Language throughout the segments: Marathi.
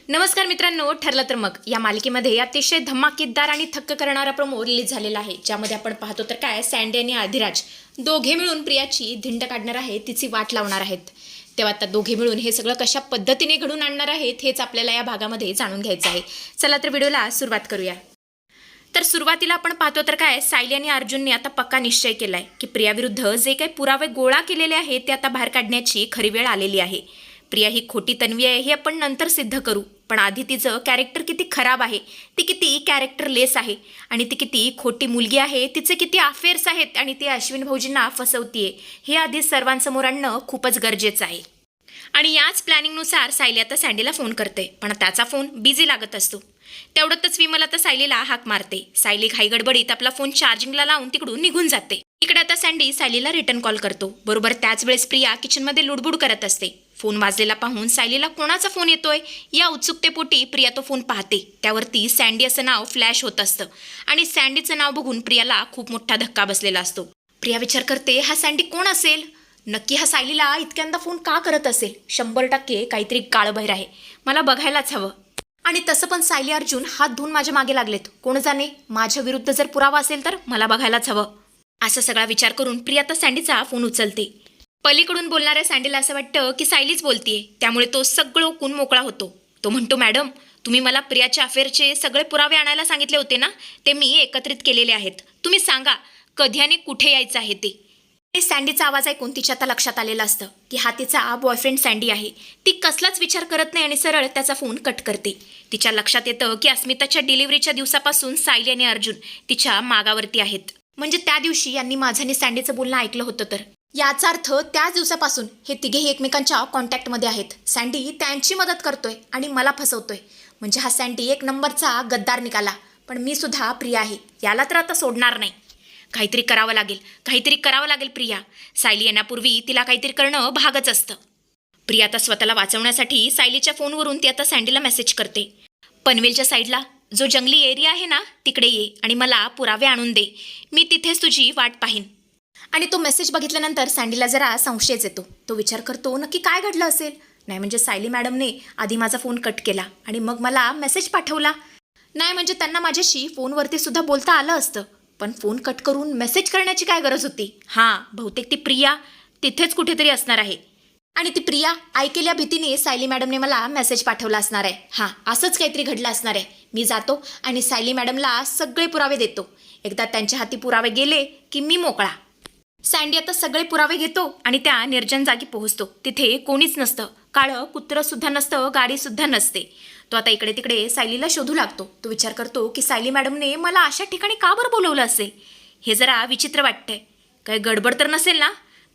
नमस्कार मित्रांनो, ठरलं तर मग या मालिकेमध्ये अतिशय धमाकेदार आणि थक्क करणारा प्रोमो रिलीज झालेला आहे, ज्यामध्ये आपण पाहतो तर काय सँडी आणि आधिराज दोघे मिळून प्रियाची धिंड काढणार आहेत, तिची वाट लावणार आहेत. तेव्हा आता दोघे मिळून हे सगळं कशा पद्धतीने घडून आणणार आहेत हेच आपल्याला या भागामध्ये जाणून घ्यायचं आहे. चला तर व्हिडिओला सुरुवात करूया. तर सुरुवातीला आपण पाहतो तर काय सायली आणि अर्जुनने आता पक्का निश्चय केलाय की प्रियाविरुद्ध जे काही पुरावे गोळा केलेले आहेत ते आता बाहेर काढण्याची खरी वेळ आलेली आहे. प्रिया ही खोटी तन्वी आहे हे आपण नंतर सिद्ध करू, पण आधी तिचं कॅरेक्टर किती खराब आहे, ती किती कॅरेक्टरलेस आहे आणि ती किती खोटी मुलगी आहे, तिचे किती अफेअर्स आहेत आणि ती अश्विन भाऊजींना फसवतीये हे आधी सर्वांसमोर आणणं खूपच गरजेचं आहे. आणि याच प्लॅनिंगनुसार सायली आता सँडीला फोन करते, पण त्याचा फोन बिझी लागत असतो. तेवढ्यातच विमल आता सायलीला हाक मारते. सायली घाईगडबडीत आपला फोन चार्जिंगला लावून तिकडून निघून जाते. इकडे आता सँडी सायलीला रिटर्न कॉल करतो. बरोबर त्याच वेळेस प्रिया किचनमध्ये लुडबुड करत असते. फोन वाजलेला पाहून सायलीला कोणाचा फोन येतोय या उत्सुकतेपोटी प्रिया तो फोन पाहते. त्यावरती सँडी असं नाव फ्लॅश होत असतं आणि सँडीचं नाव बघून प्रियाला खूप मोठा धक्का बसलेला असतो. प्रिया विचार करते, हा सँडी कोण असेल? नक्की हा सायलीला इतक्यांदा फोन का करत असेल? 100% काहीतरी काळबैर आहे, मला बघायलाच हवं. आणि तसं पण सायली अर्जुन हात धुवून माझ्या मागे लागलेत. कोण जाणे माझ्या विरुद्ध जर पुरावा असेल तर मला बघायलाच हवं. असा सगळा विचार करून प्रिया आता सँडीचा फोन उचलते. पलीकडून बोलणाऱ्या सँडीला असं वाटतं की सायलीच बोलतीये, त्यामुळे तो सगळं ओकून मोकळा होतो. तो म्हणतो, मॅडम तुम्ही मला प्रियाच्या अफेअरचे सगळे पुरावे आणायला सांगितले होते ना, ते मी एकत्रित केलेले आहेत. तुम्ही सांगा कधी आणि कुठे यायचं आहे ते. सँडीचा आवाज ऐकून तिच्या आता लक्षात आलेलं असतं की हा तिचा बॉयफ्रेंड सँडी आहे. ती कसलाच विचार करत नाही आणि सरळ त्याचा फोन कट करते. तिच्या लक्षात येतं की अस्मिताच्या डिलिव्हरीच्या दिवसापासून सायली आणि अर्जुन तिच्या मागावरती आहेत. म्हणजे त्या दिवशी यांनी माझं आणि सँडीचं बोलणं ऐकलं होतं, तर याचा अर्थ त्याच दिवसापासून हे तिघेही एकमेकांच्या कॉन्टॅक्टमध्ये आहेत. सँडी त्यांची मदत करतोय आणि मला फसवतोय. म्हणजे हा सँडी एक नंबरचा गद्दार निघाला. पण मी सुद्धा प्रिया आहे, याला तर आता सोडणार नाही. काहीतरी करावं लागेल प्रिया. सायली येण्यापूर्वी तिला काहीतरी करणं भागच असतं. प्रिया आता स्वतःला वाचवण्यासाठी सायलीच्या फोनवरून ती आता सँडीला मेसेज करते. पनवेलच्या साईडला जो जंगली एरिया आहे ना, तिकडे ये आणि मला पुरावे आणून दे. मी तिथेच तुझी वाट पाहीन. आणि तो मेसेज बघितल्यानंतर सँडीला जरा संशयच येतो. तो विचार करतो, नक्की काय घडलं असेल? नाही म्हणजे सायली मॅडमने आधी माझा फोन कट केला आणि मग मला मेसेज पाठवला. नाही म्हणजे त्यांना माझ्याशी फोनवरती सुद्धा बोलता आलं असतं, पण फोन कट करून मेसेज करण्याची काय गरज होती? हां, बहुतेक ती प्रिया तिथेच कुठेतरी असणार आहे. आणि ती प्रिया ऐकलेल्या भीतीने सायली मॅडमने मला मेसेज पाठवला असणार आहे. हां, असंच काहीतरी घडलं असणार आहे. मी जातो आणि सायली मॅडमला सगळे पुरावे देतो. एकदा त्यांच्या हाती पुरावे गेले की मी मोकळा. सँडी आता सगळे पुरावे घेतो आणि त्या निर्जन जागी पोहोचतो. तिथे कोणीच नसतं. काळं कुत्रंसुद्धा नसतं, गाडीसुद्धा नसते. तो आता इकडे तिकडे सायलीला शोधू लागतो. तो विचार करतो की सायली मॅडमने मला अशा ठिकाणी का बरं बोलवलं असेल? हे जरा विचित्र वाटतंय. काही गडबड तर नसेल ना?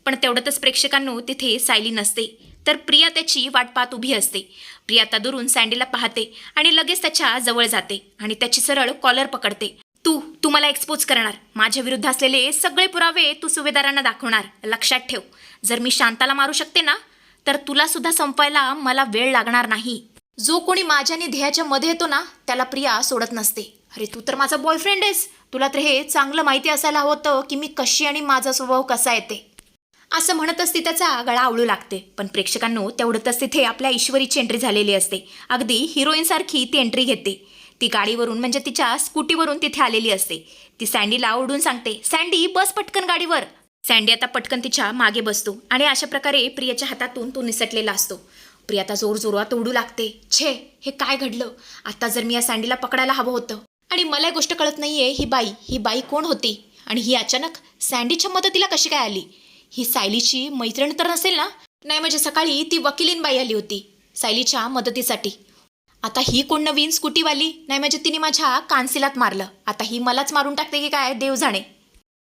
पण तेवढ्यातच प्रेक्षकांनो तिथे सायली नसते, तर प्रिया त्याची वाट पाहत उभी असते. प्रिया आता दुरून सँडीला पाहते आणि लगेच त्याच्या जवळ जाते आणि त्याची सरळ कॉलर पकडते. तू मला एक्सपोज करणार. माझ्या विरुद्ध असलेले सगळे पुरावे तू सुभेदारांना दाखवणार. लक्षात ठेव, जर मी शांताला मारू शकते ना, तर तुला सुद्धा संपवायला मला वेळ लागणार नाही. जो कोणी माझ्या आणि ध्येयाच्या मध्ये येतो ना, त्याला प्रिया सोडत नसते. अरे तू तर माझा बॉयफ्रेंड आहेस, तुला तर हे चांगलं माहिती असायला होतं की मी कशी आणि माझा स्वभाव कसा येते. असं म्हणतच ती त्याचा गळा आवळू लागते. पण प्रेक्षकांनो तेवढंच तिथे आपल्या ईश्वरीची एंट्री झालेली असते. अगदी हिरोईनसारखी ती एंट्री घेते. ती गाडीवरून म्हणजे तिच्या स्कूटीवरून तिथे आलेली असते. ती सँडीला ओरडून सांगते, सँडी बस पटकन गाडीवर. सँडी आता पटकन तिच्या मागे बसतो आणि अशा प्रकारे प्रियाच्या हातातून तो निसटलेला असतो. प्रिया आता जोरजोरात ओरडू लागते, छे हे काय घडलं? आता जर मी या सँडीला पकडायला हवं होतं. आणि मला एक गोष्ट कळत नाहीये, ही बाई कोण होती आणि ही अचानक सँडीच्या मदतीला कशी काय आली? ही सायलीची मैत्रीण तर नसेल ना? नाही म्हणजे सकाळी ती वकिलीन बाई आली होती सायलीच्या मदतीसाठी. आता ही कोण नवीन स्कूटीवाली? नाही म्हणजे तिने माझ्या कानसिलात मारलं. आता ही मलाच मारून टाकते की काय, देव जाणे.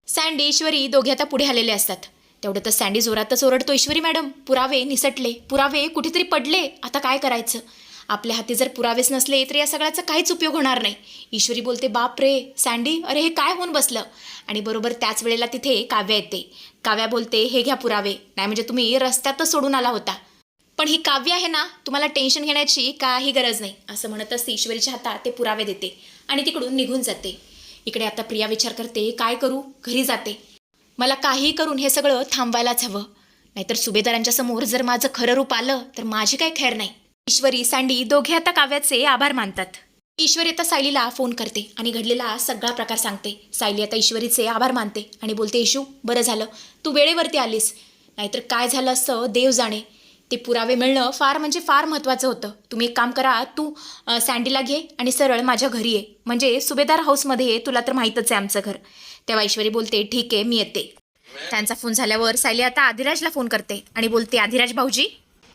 सँडी ईश्वरी दोघे आता पुढे आलेले असतात. तेवढं तर सँडी जोरातच ओरडतो, ईश्वरी मॅडम पुरावे निसटले, पुरावे कुठेतरी पडले, आता काय करायचं? आपल्या हाती जर पुरावेच नसले तर या सगळ्याचा काहीच उपयोग होणार नाही. ईश्वरी बोलते, बाप रे सँडी, अरे हे काय होऊन बसलं? आणि बरोबर त्याच वेळेला तिथे काव्या येते. काव्या बोलते, हे घ्या पुरावे. नाही म्हणजे तुम्ही रस्त्यातच सोडून आला होता. पण ही काव्य आहे ना, तुम्हाला टेन्शन घेण्याची काही गरज नाही. असं म्हणतच ती ईश्वरीच्या हातात ते पुरावे देते आणि तिकडून निघून जाते. इकडे आता प्रिया विचार करते, काय करू? घरी जाते. मला काही करून हे सगळं थांबवायलाच हवं, नाहीतर सुभेदारांच्या समोर जर माझं खरं रूप आलं तर माझी काय खैर नाही. ईश्वरी, सँडी दोघे आता काव्याचे आभार मानतात. ईश्वरी आता सायलीला फोन करते आणि घडलेला सगळा प्रकार सांगते. सायली आता ईश्वरीचे आभार मानते आणि बोलते, इशू बरं झालं तू वेळेवरती आलीस, नाहीतर काय झालं असतं देव जाणे. ते पुरावे मिळणं फार म्हणजे फार महत्त्वाचं होतं. तुम्ही एक काम करा, तू सँडीला घे आणि सरळ माझ्या घरी ये, म्हणजे सुभेदार हाऊसमध्ये ये, तुला तर माहीतच आहे आमचं घर. तेव्हा ईश्वरी बोलते, ठीक आहे मी येते. त्यांचा फोन झाल्यावर सायली आता आधिराजला फोन करते आणि बोलते, आधिराज भाऊजी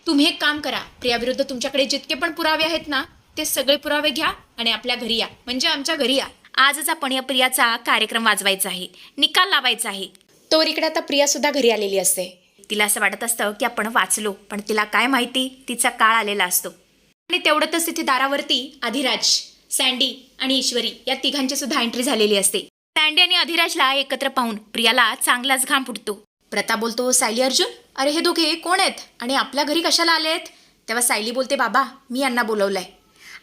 तुम्ही एक काम करा, प्रियाविरुद्ध तुमच्याकडे जितके पण पुरावे आहेत ना ते सगळे पुरावे घ्या आणि आपल्या घरी या, म्हणजे आमच्या घरी या. आजच आपण या प्रियाचा कार्यक्रम वाजवायचा आहे, निकाल लावायचा आहे. तोवर इकडे आता प्रियासुद्धा घरी आलेली असते. तिला असं वाटत असतं की आपण वाचलो, पण तिला काय माहिती तिचा काळ आलेला असतो. आणि तेवढ्यातच तिथे दारावरती आधिराज, सँडी आणि ईश्वरी या तिघांची सुद्धा एंट्री झालेली असते. सँडी आणि आधिराजला एकत्र पाहून प्रियाला चांगलाच घाम फुटतो. प्रताप बोलतो, सायली अर्जुन, अरे हे दोघे कोण आहेत आणि आपल्या घरी कशाला आलेत? तेव्हा सायली बोलते, बाबा मी यांना बोलवलंय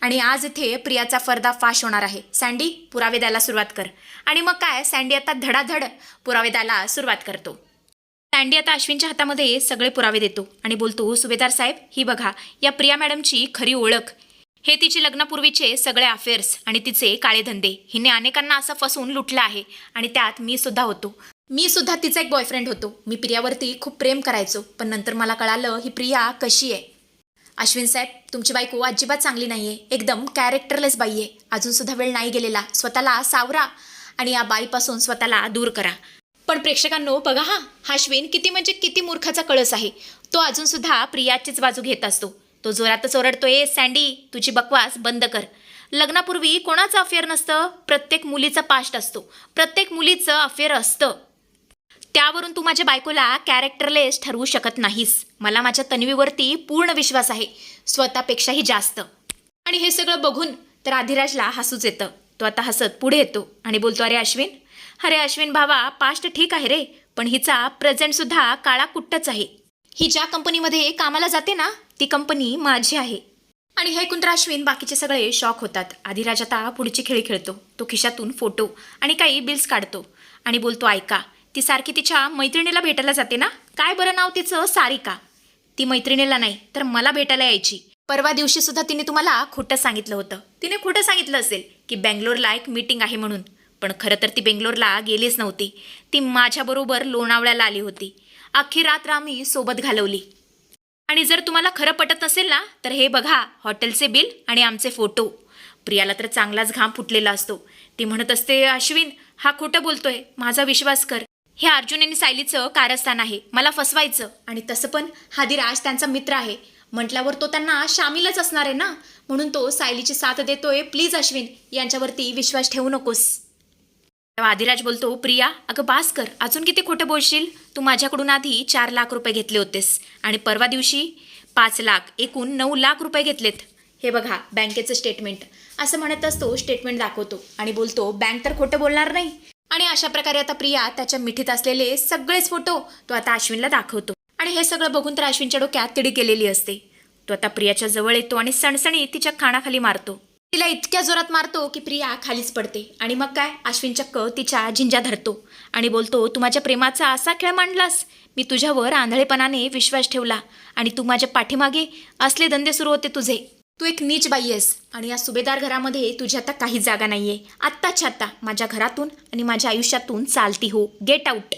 आणि आज इथे प्रियाचा पर्दाफाश होणार आहे. सँडी पुरावे द्यायला सुरुवात कर. आणि मग काय, सँडी आता धडाधड पुरावे द्यायला सुरुवात करतो. सँडी आता अश्विनच्या हातामध्ये सगळे पुरावे देतो आणि बोलतो, सुभेदार साहेब ही बघा या प्रिया मॅडमची खरी ओळख, हे तिचे लग्नापूर्वीचे सगळे अफेअर्स आणि तिचे काळे धंदे. हिने अनेकांना असं फसवून लुटलं आहे आणि त्यात मी सुद्धा होतो. मी सुद्धा तिचा एक बॉयफ्रेंड होतो. मी प्रियावरती खूप प्रेम करायचो, पण नंतर मला कळालं ही प्रिया कशी आहे. अश्विन साहेब तुमची बायको अजिबात चांगली नाही आहे, एकदम कॅरेक्टरलेस बाई आहे. अजूनसुद्धा वेळ नाही गेलेला, स्वतःला सावरा आणि या बाईपासून स्वतःला दूर करा. पण प्रेक्षकांनो बघा, हा अश्विन किती म्हणजे किती मूर्खाचा कळस आहे. तो अजूनसुद्धा प्रियाचीच बाजू घेत असतो. तो जोरातच ओरडतोय, सँडी तुझी बकवास बंद कर. लग्नापूर्वी कोणाचं अफेअर नसतं, प्रत्येक मुलीचा पास्ट असतो, प्रत्येक मुलीचं अफेअर असतं. त्यावरून तू माझ्या बायकोला कॅरेक्टरलेस ठरवू शकत नाहीस. मला माझ्या तन्वीवरती पूर्ण विश्वास आहे, स्वतःपेक्षाही जास्त. आणि हे सगळं बघून तर आधिराजला हसूच येतं. तो आता हसत पुढे येतो आणि बोलतो, अरे अश्विन भावा, पास्ट ठीक आहे रे, पण हिचा प्रेझेंटसुद्धा काळा कुट्टच आहे. ही ज्या कंपनीमध्ये कामाला जाते ना ती कंपनी माझी आहे. आणि हे ऐकून तर अश्विन बाकीचे सगळे शॉक होतात. आधिराज आता पुढची खेळी खेळतो. तो खिशातून फोटो आणि काही बिल्स काढतो आणि बोलतो, ऐका ती सारखी तिच्या मैत्रिणीला भेटायला जाते ना, काय बरं नाव तिचं, सारिका. ती मैत्रिणीला नाही तर मला भेटायला यायची. परवा दिवशी सुद्धा तिने तुम्हाला खोटं सांगितलं होतं. तिने खोटं सांगितलं असेल की बेंगलोरला एक मीटिंग आहे म्हणून, पण खरं तर ती बेंगलोरला गेलीच नव्हती. ती माझ्याबरोबर लोणावळ्याला आली होती. अख्खी रात्र आम्ही सोबत घालवली. आणि जर तुम्हाला खरं पटत नसेल ना तर हे बघा, हॉटेलचे बिल आणि आमचे फोटो. प्रियाला तर चांगलाच घाम फुटलेला असतो. ती म्हणत असते, अश्विन हा खोटं बोलतोय, माझा विश्वास कर. हे अर्जुन आणि सायलीचं कारस्थान आहे, मला फसवायचं. आणि तसं पण आधिराज त्यांचा मित्र आहे म्हटल्यावर तो त्यांना शामीलच असणार आहे ना, म्हणून तो सायलीची साथ देतोय. प्लीज अश्विन यांच्यावरती विश्वास ठेवू नकोस. तेव्हा आधिराज बोलतो, प्रिया अगं बास कर, अजून किती खोटं बोलशील. तू माझ्याकडून आधी 4 लाख रुपये घेतले होतेस आणि परवा दिवशी 5 लाख, एकूण 9 लाख रुपये घेतलेत. हे बघा बँकेचं स्टेटमेंट. असं म्हणतच तो स्टेटमेंट दाखवतो आणि बोलतो, बँक तर खोटं बोलणार नाही. आणि अशा प्रकारे आता प्रिया त्याच्या मिठीत असलेले सगळेच फोटो तो आता अश्विनला दाखवतो. आणि हे सगळं बघून तर अश्विनच्या डोक्यात तिडी केलेली असते. तो आता प्रियाच्या जवळ येतो आणि सणसणी तिच्या कानाखाली मारतो. तिला इतक्या जोरात मारतो की प्रिया खालीच पडते. आणि मग काय, अश्विन चक्क तिच्या झिंजा धरतो आणि बोलतो, तू माझ्या प्रेमाचा असा खेळ मांडलास. मी तुझ्यावर आंधळेपणाने विश्वास ठेवला आणि तू माझ्या पाठीमागे असले धंदे सुरू होते तुझे. तू एक नीच बाई आहेस आणि या सुभेदार घरामध्ये तुझी आता काही जागा नाहीये. आत्ताच्या आत्ता माझ्या घरातून आणि माझ्या आयुष्यातून चालती हो, गेट आउट.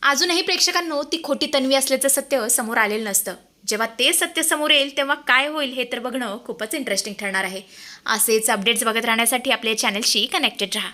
अजूनही प्रेक्षकांनो ती खोटी तन्वी असल्याचं सत्य समोर आलेलं नसतं. जेव्हा ते सत्य समोर येईल तेव्हा काय होईल हे तर बघणं खूपच इंटरेस्टिंग ठरणार आहे. असेच अपडेट्स बघत राहण्यासाठी आपल्या चॅनलशी कनेक्टेड राहा.